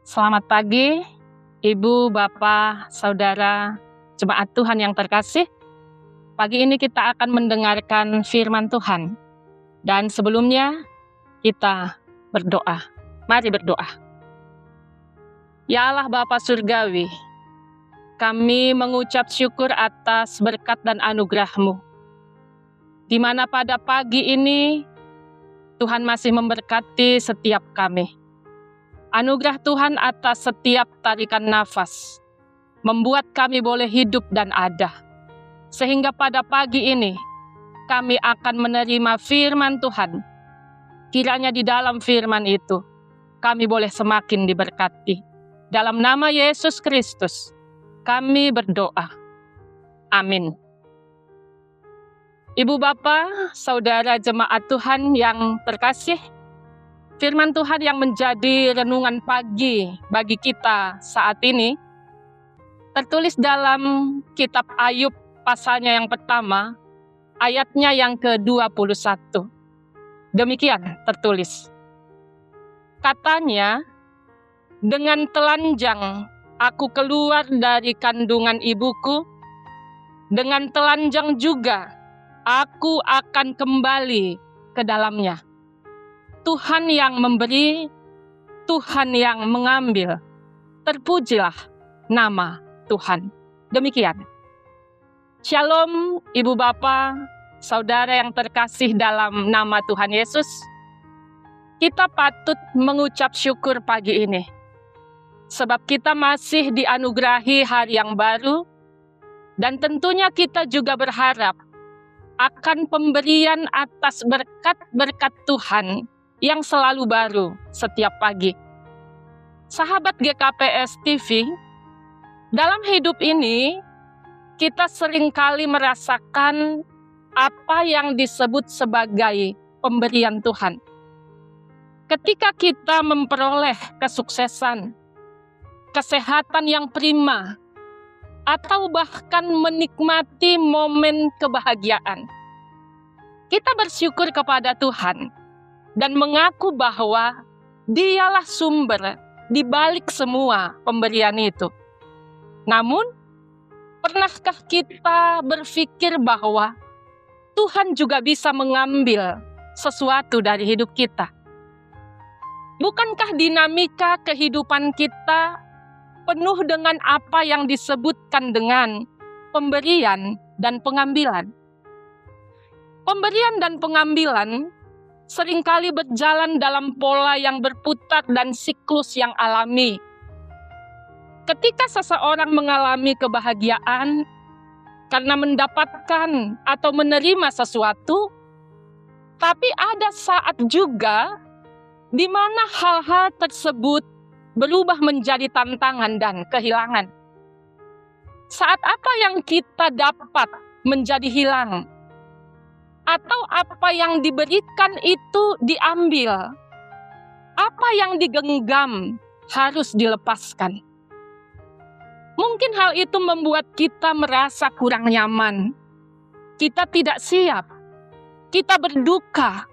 Selamat pagi, Ibu, Bapak, Saudara, jemaat Tuhan yang terkasih. Pagi ini kita akan mendengarkan firman Tuhan. Dan sebelumnya, kita berdoa. Mari berdoa. Ya Allah Bapa Surgawi, kami mengucap syukur atas berkat dan anugerah-Mu, di mana pada pagi ini Tuhan masih memberkati setiap kami. Anugerah Tuhan atas setiap tarikan nafas membuat kami boleh hidup dan ada. Sehingga pada pagi ini kami akan menerima firman Tuhan. Kiranya di dalam firman itu kami boleh semakin diberkati. Dalam nama Yesus Kristus kami berdoa. Amin. Ibu Bapak, Saudara jemaat Tuhan yang terkasih, firman Tuhan yang menjadi renungan pagi bagi kita saat ini tertulis dalam kitab Ayub pasalnya yang pertama, ayatnya yang ke-21. Demikian tertulis. Katanya, dengan telanjang aku keluar dari kandungan ibuku, dengan telanjang juga aku akan kembali ke dalamnya. Tuhan yang memberi, Tuhan yang mengambil. Terpujilah nama Tuhan. Demikian. Shalom, Ibu Bapa, Saudara yang terkasih dalam nama Tuhan Yesus. Kita patut mengucap syukur pagi ini. Sebab kita masih dianugerahi hari yang baru. Dan tentunya kita juga berharap akan pemberian atas berkat-berkat Tuhan yang selalu baru setiap pagi. Sahabat GKPS TV, dalam hidup ini kita seringkali merasakan apa yang disebut sebagai pemberian Tuhan. Ketika kita memperoleh kesuksesan, kesehatan yang prima, atau bahkan menikmati momen kebahagiaan, kita bersyukur kepada Tuhan dan mengaku bahwa Dialah sumber di balik semua pemberian itu. Namun, pernahkah kita berpikir bahwa Tuhan juga bisa mengambil sesuatu dari hidup kita? Bukankah dinamika kehidupan kita penuh dengan apa yang disebutkan dengan pemberian dan pengambilan? Pemberian dan pengambilan seringkali berjalan dalam pola yang berputar dan siklus yang alami. Ketika seseorang mengalami kebahagiaan karena mendapatkan atau menerima sesuatu, tapi ada saat juga di mana hal-hal tersebut berubah menjadi tantangan dan kehilangan. Saat apa yang kita dapat menjadi hilang, atau apa yang diberikan itu diambil, apa yang digenggam harus dilepaskan. Mungkin hal itu membuat kita merasa kurang nyaman. Kita tidak siap. Kita berduka,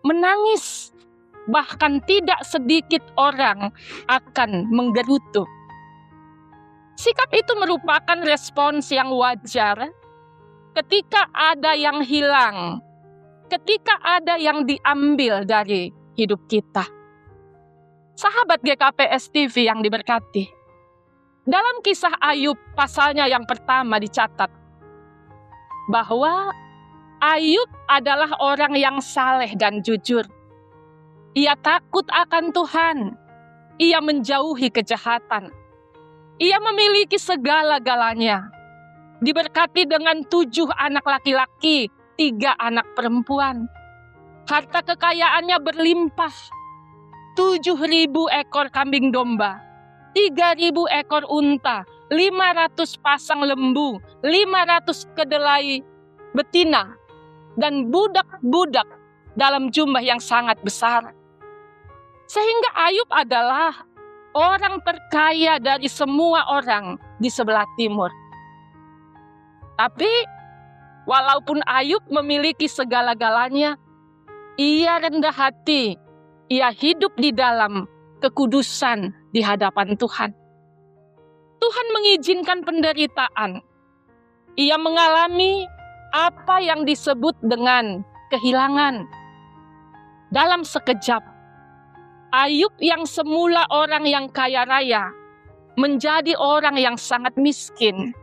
menangis. Bahkan tidak sedikit orang akan menggerutu. Sikap itu merupakan respons yang wajar ketika ada yang hilang, ketika ada yang diambil dari hidup kita. Sahabat GKPS TV yang diberkati, dalam kisah Ayub pasalnya yang pertama dicatat bahwa Ayub adalah orang yang saleh dan jujur. Ia takut akan Tuhan. Ia menjauhi kejahatan. Ia memiliki segala-galanya. Diberkati dengan 7 anak laki-laki, 3 anak perempuan. Harta kekayaannya berlimpah. 7.000 ekor kambing domba, 3.000 ekor unta, 500 pasang lembu, 500 kedelai betina, dan budak-budak dalam jumlah yang sangat besar. Sehingga Ayub adalah orang terkaya dari semua orang di sebelah timur. Tapi walaupun Ayub memiliki segala-galanya, ia rendah hati, ia hidup di dalam kekudusan di hadapan Tuhan. Tuhan mengizinkan penderitaan. Ia mengalami apa yang disebut dengan kehilangan. Dalam sekejap, Ayub yang semula orang yang kaya raya menjadi orang yang sangat miskin.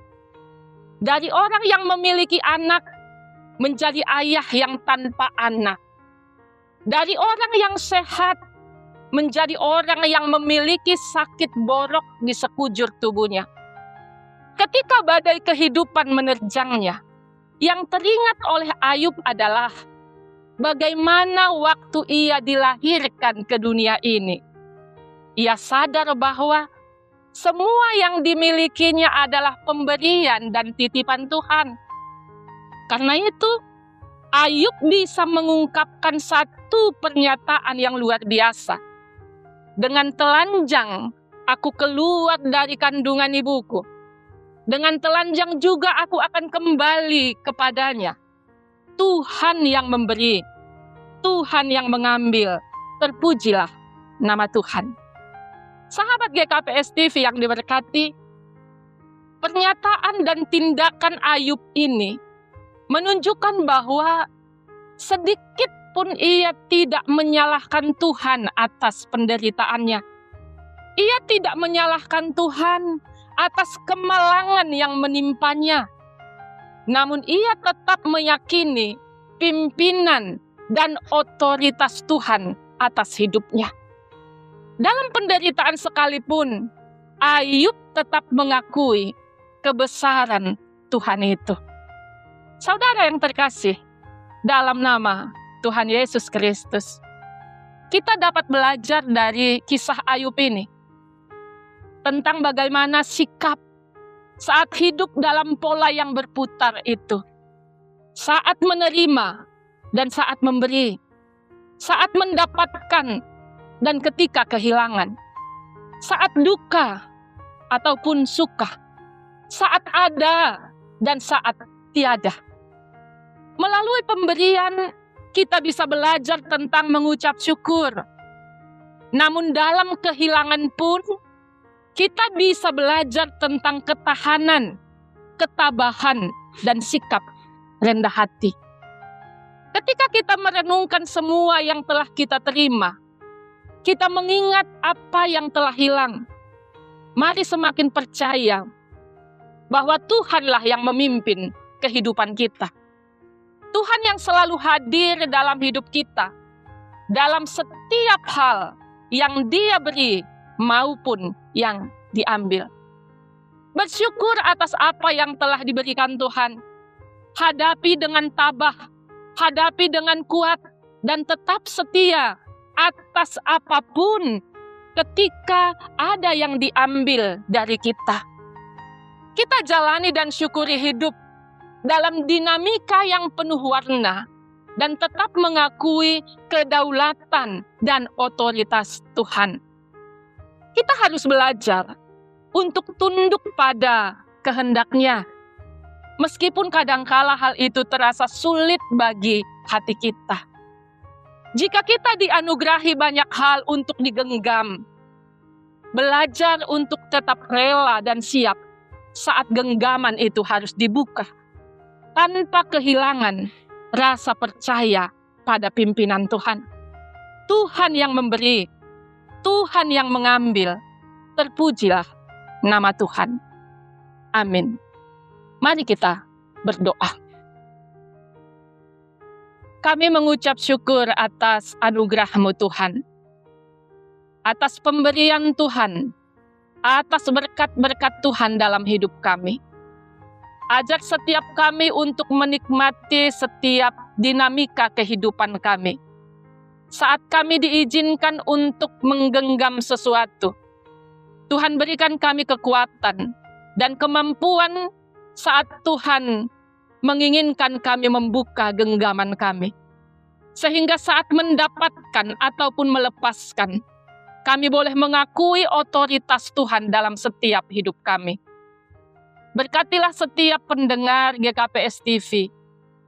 Dari orang yang memiliki anak menjadi ayah yang tanpa anak. Dari orang yang sehat menjadi orang yang memiliki sakit borok di sekujur tubuhnya. Ketika badai kehidupan menerjangnya, yang teringat oleh Ayub adalah bagaimana waktu ia dilahirkan ke dunia ini. Ia sadar bahwa semua yang dimilikinya adalah pemberian dan titipan Tuhan. Karena itu, Ayub bisa mengungkapkan satu pernyataan yang luar biasa. Dengan telanjang, aku keluar dari kandungan ibuku. Dengan telanjang juga aku akan kembali kepadanya. Tuhan yang memberi, Tuhan yang mengambil. Terpujilah nama Tuhan. Sahabat GKPS TV yang diberkati, pernyataan dan tindakan Ayub ini menunjukkan bahwa sedikit pun ia tidak menyalahkan Tuhan atas penderitaannya. Ia tidak menyalahkan Tuhan atas kemalangan yang menimpanya. Namun ia tetap meyakini pimpinan dan otoritas Tuhan atas hidupnya. Dalam penderitaan sekalipun, Ayub tetap mengakui kebesaran Tuhan itu. Saudara yang terkasih, dalam nama Tuhan Yesus Kristus, kita dapat belajar dari kisah Ayub ini tentang bagaimana sikap saat hidup dalam pola yang berputar itu. Saat menerima dan saat memberi, saat mendapatkan dan ketika kehilangan, saat duka ataupun suka, saat ada dan saat tiada. Melalui pemberian, kita bisa belajar tentang mengucap syukur. Namun dalam kehilangan pun, kita bisa belajar tentang ketahanan, ketabahan, dan sikap rendah hati. Ketika kita merenungkan semua yang telah kita terima, kita mengingat apa yang telah hilang. Mari semakin percaya bahwa Tuhanlah yang memimpin kehidupan kita. Tuhan yang selalu hadir dalam hidup kita, dalam setiap hal yang Dia beri maupun yang diambil. Bersyukur atas apa yang telah diberikan Tuhan. Hadapi dengan tabah, hadapi dengan kuat, dan tetap setia atas apapun ketika ada yang diambil dari kita. Kita jalani dan syukuri hidup dalam dinamika yang penuh warna dan tetap mengakui kedaulatan dan otoritas Tuhan. Kita harus belajar untuk tunduk pada kehendak-Nya. Meskipun kadangkala hal itu terasa sulit bagi hati kita. Jika kita dianugerahi banyak hal untuk digenggam, belajar untuk tetap rela dan siap saat genggaman itu harus dibuka, tanpa kehilangan rasa percaya pada pimpinan Tuhan. Tuhan yang memberi, Tuhan yang mengambil. Terpujilah nama Tuhan. Amin. Mari kita berdoa. Kami mengucap syukur atas anugerah-Mu Tuhan, atas pemberian Tuhan, atas berkat-berkat Tuhan dalam hidup kami. Ajar setiap kami untuk menikmati setiap dinamika kehidupan kami. Saat kami diizinkan untuk menggenggam sesuatu, Tuhan berikan kami kekuatan dan kemampuan saat Tuhan menginginkan kami membuka genggaman kami. Sehingga saat mendapatkan ataupun melepaskan, kami boleh mengakui otoritas Tuhan dalam setiap hidup kami. Berkatilah setiap pendengar GKPS TV,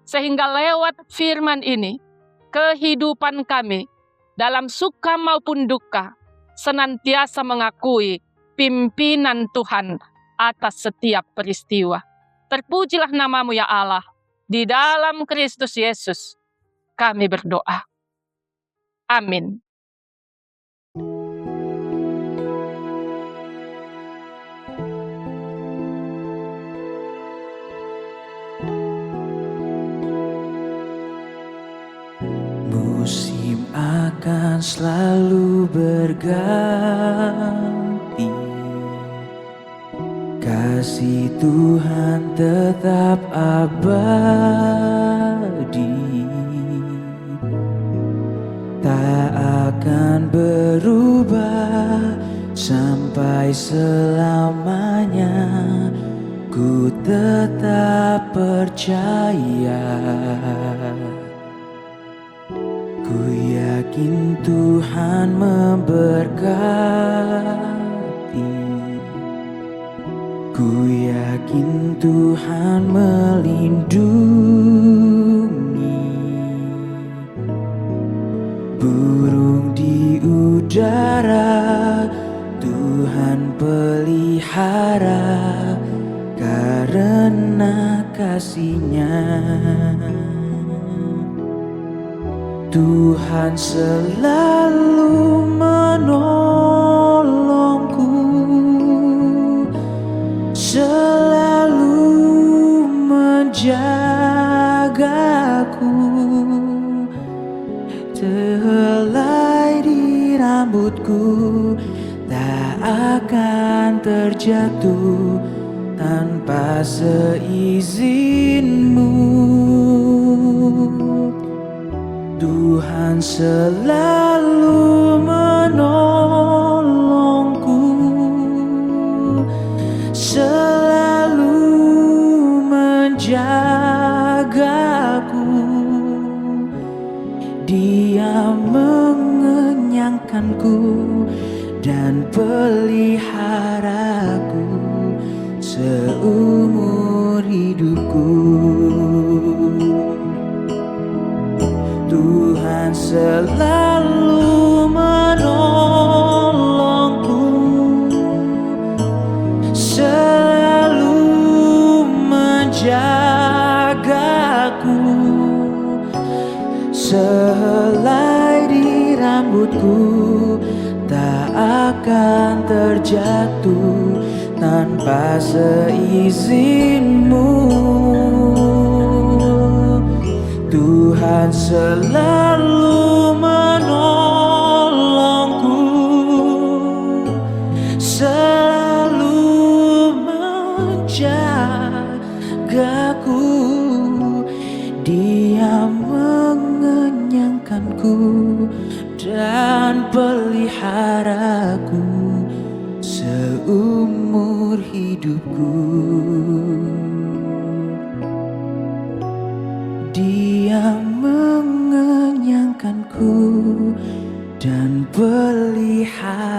sehingga lewat firman ini, kehidupan kami dalam suka maupun duka senantiasa mengakui pimpinan Tuhan atas setiap peristiwa. Terpujilah namamu ya Allah. Di dalam Kristus Yesus kami berdoa. Amin. Musim akan selalu berganti, kasih Tuhan tetap abadi, tak akan berubah sampai selamanya. Ku tetap percaya, ku yakin Tuhan memberkati, ku yakin Tuhan melindungi. Burung di udara Tuhan pelihara, karena kasih-Nya. Tuhan selalu menolongku, selalu menjagaku. Sehelai di rambutku tak akan terjatuh tanpa seizinmu. Tuhan selalu menolongku, selalu menjagaku. Dia mengenyangkanku dan peliharaku seumur hidupku. Tuhan selalu menolongku, selalu menjagaku. Sehelai di rambutku tak akan terjatuh tanpa seizinmu. Tuhan selalu menolongku, selalu menjagaku. Dia mengenyangkanku dan peliharaku seumur hidupku. Dia mengenyangkanku dan peliharaku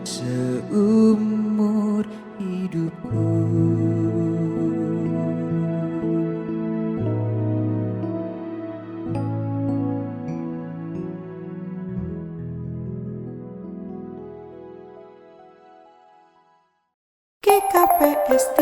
seumur hidupku. GKPS